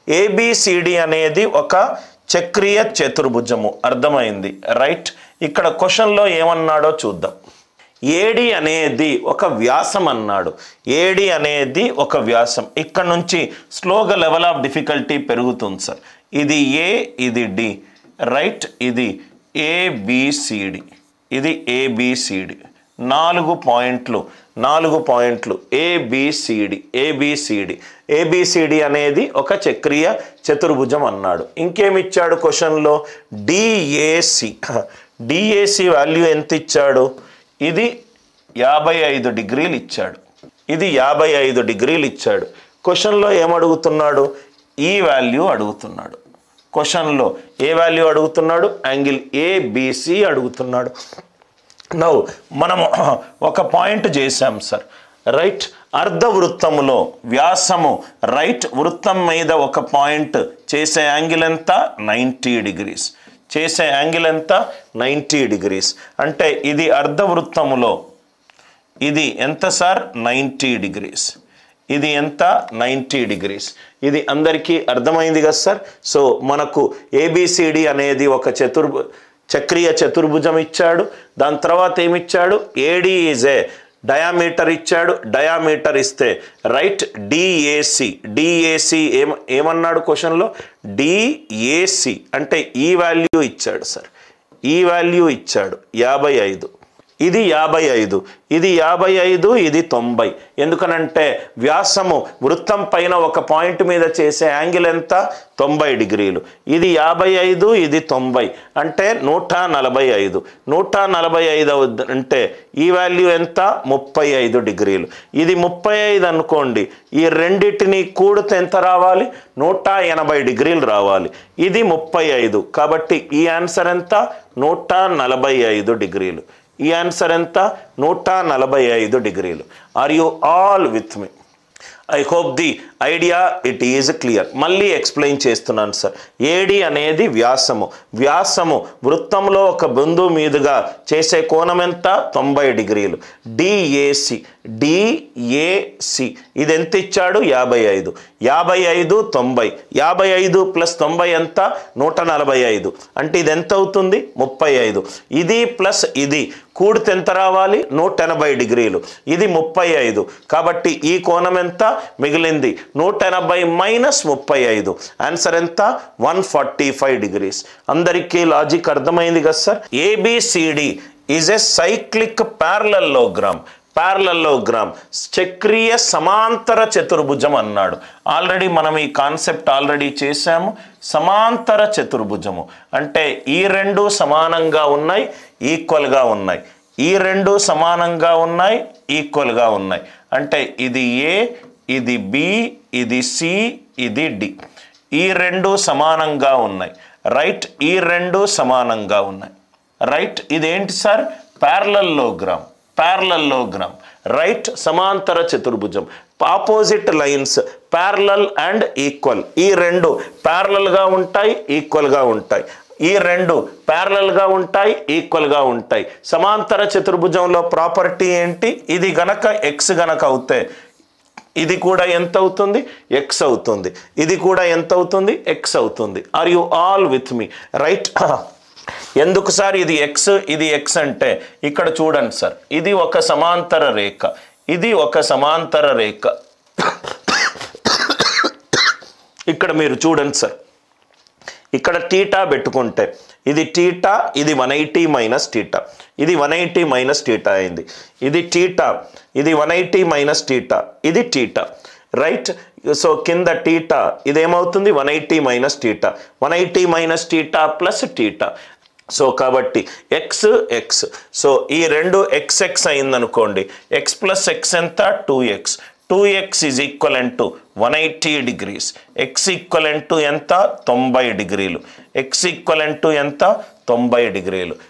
A B C D అనేది ఒక చక్రీయ చతుర్భుజము, అర్థమైంది రైట్. ఇక్కడ క్వశ్చన్లో ఏమన్నాడో చూద్దాం. ఏడి అనేది ఒక వ్యాసం అన్నాడు. ఏడి అనేది ఒక వ్యాసం. ఇక్కడ నుంచి స్లోగా లెవెల్ ఆఫ్ డిఫికల్టీ పెరుగుతుంది సార్. ఇది ఏ, ఇది డి రైట్, ఇది ఏబిసిడి, ఇది ఏబిసిడి, 4 పాయింట్లు ఏబిసిడి. ఏబిసిడి అనేది ఒక చక్రీయ చతుర్భుజం అన్నాడు. ఇంకేమిచ్చాడు క్వశ్చన్లో? డిఏసి వాల్యూ ఎంత ఇచ్చాడు? ఇది 55 డిగ్రీలు ఇచ్చాడు. ఇది 55 డిగ్రీలు ఇచ్చాడు. క్వశ్చన్లో ఏమడుగుతున్నాడు? ఈ వాల్యూ అడుగుతున్నాడు. క్వశ్చన్లో ఏ వాల్యూ అడుగుతున్నాడు? యాంగిల్ ఏబిసి అడుగుతున్నాడు. నౌ మనము ఒక పాయింట్ చేశాం సార్ రైట్. అర్ధవృత్తములో వ్యాసము రైట్, వృత్తం మీద ఒక పాయింట్ చేసే యాంగిల్ ఎంత? 90 డిగ్రీస్. చేసే యాంగిల్ ఎంత? 90 డిగ్రీస్. అంటే ఇది అర్ధవృత్తములో ఇది ఎంత సార్? 90 డిగ్రీస్. ఇది ఎంత? 90 డిగ్రీస్. ఇది అందరికీ అర్థమైంది కదా సార్. సో మనకు ఏబిసిడి అనేది ఒక చక్రీయ చతుర్భుజం ఇచ్చాడు. దాని తర్వాత ఏమిచ్చాడు? ఏడి ఈజ్ ఏ డయామీటర్ ఇచ్చాడు. డయామీటర్ ఇస్తే రైట్ డిఏసి ఏమన్నాడు క్వశ్చన్లో? డిఏసి అంటే ఈ వాల్యూ ఇచ్చాడు సార్. ఈ వాల్యూ ఇచ్చాడు 55. ఇది 55, ఇది 55, ఇది 90. ఎందుకనంటే వ్యాసము వృత్తం పైన ఒక పాయింట్ మీద చేసే యాంగిల్ ఎంత? 90 డిగ్రీలు. ఇది 55, ఇది 90 అంటే 145. 145 అంటే ఈ వాల్యూ ఎంత? 35 డిగ్రీలు. ఇది 35 అనుకోండి. ఈ రెండిటిని కూడితే ఎంత రావాలి? 180 డిగ్రీలు రావాలి. ఇది 35 కాబట్టి ఈ ఆన్సర్ ఎంత? 145 డిగ్రీలు. ఈ ఆన్సర్ ఎంత? 145 డిగ్రీలు. Are you all with me? I hope the idea it is clear. మళ్ళీ ఎక్స్ప్లెయిన్ చేస్తున్నాను సార్. ఏడి అనేది వ్యాసము వృత్తంలో ఒక బిందువు మీదుగా చేసే కోణం ఎంత? 90 డిగ్రీలు. డిఏసి ఇది ఎంత ఇచ్చాడు? 55. 55, 90. 55 + 90 ఎంత? 145. అంటే ఇది ఎంత అవుతుంది? 35. ఇది ప్లస్ ఇది కూడితే ఎంత రావాలి? 180 డిగ్రీలు. ఇది 35 కాబట్టి ఈ కోణం ఎంత మిగిలింది? 180 - 35. ఆన్సర్ ఎంత? 145 డిగ్రీస్. అందరికీ లాజిక్ అర్థమైంది కదా sir. ABCD is a cyclic parallelogram. చక్రీయ సమాంతర చతుర్భుజం అన్నాడు. ఆల్రెడీ మనం ఈ కాన్సెప్ట్ ఆల్రెడీ చేశాము. సమాంతర చతుర్భుజము అంటే ఈ రెండు సమానంగా ఉన్నాయి, ఈక్వల్గా ఉన్నాయి. ఈ రెండు సమానంగా ఉన్నాయి, ఈక్వల్గా ఉన్నాయి. అంటే ఇది ఏ, ఇది బి, ఇది సి, ఇది డి. ఈ రెండు సమానంగా ఉన్నాయి రైట్. ఈ రెండు సమానంగా ఉన్నాయి రైట్. ఇదేంటి సార్? Parallelogram right. సమాంతర చతుర్భుజం. Opposite lines parallel and equal. ఈ రెండు ప్యారలల్గా ఉంటాయి, ఈక్వల్గా ఉంటాయి. ఈ రెండు ప్యారలల్గా ఉంటాయి, ఈక్వల్గా ఉంటాయి. సమాంతర చతుర్భుజంలో ప్రాపర్టీ ఏంటి? ఇది గనక ఎక్స్ గనక అవుతే ఇది కూడా ఎంత అవుతుంది? ఎక్స్ అవుతుంది. ఇది కూడా ఎంత అవుతుంది? ఎక్స్ అవుతుంది. Are you all with me right? ఎందుకు సార్ ఇది ఎక్స్, ఇది ఎక్స్ అంటే ఇక్కడ చూడండి సార్. ఇది ఒక సమాంతర రేఖ, ఇది ఒక సమాంతర రేఖ. ఇక్కడ మీరు చూడండి సార్. ఇక్కడ టీటా పెట్టుకుంటే ఇది టీటా, ఇది 180 - టీటా, ఇది 180 - టీటా అయింది. ఇది టీటా, ఇది 180 - టీటా, ఇది టీటా రైట్. సో కింద టీటా ఇదేమవుతుంది? 180 - theta, 180 - theta plus theta. So కాబట్టి ఎక్స్ ఎక్స్. సో ఈ రెండు ఎక్స్ ఎక్స్ అయిందనుకోండి. ఎక్స్ ప్లస్ ఎక్స్ ఎంత? 2x. 2x is equivalent to 180 degrees. X equivalent to ఎంత? 90 డిగ్రీలు. ఎక్స్ ఈక్వలెంట్ టు ఎంత? 90 డిగ్రీలు.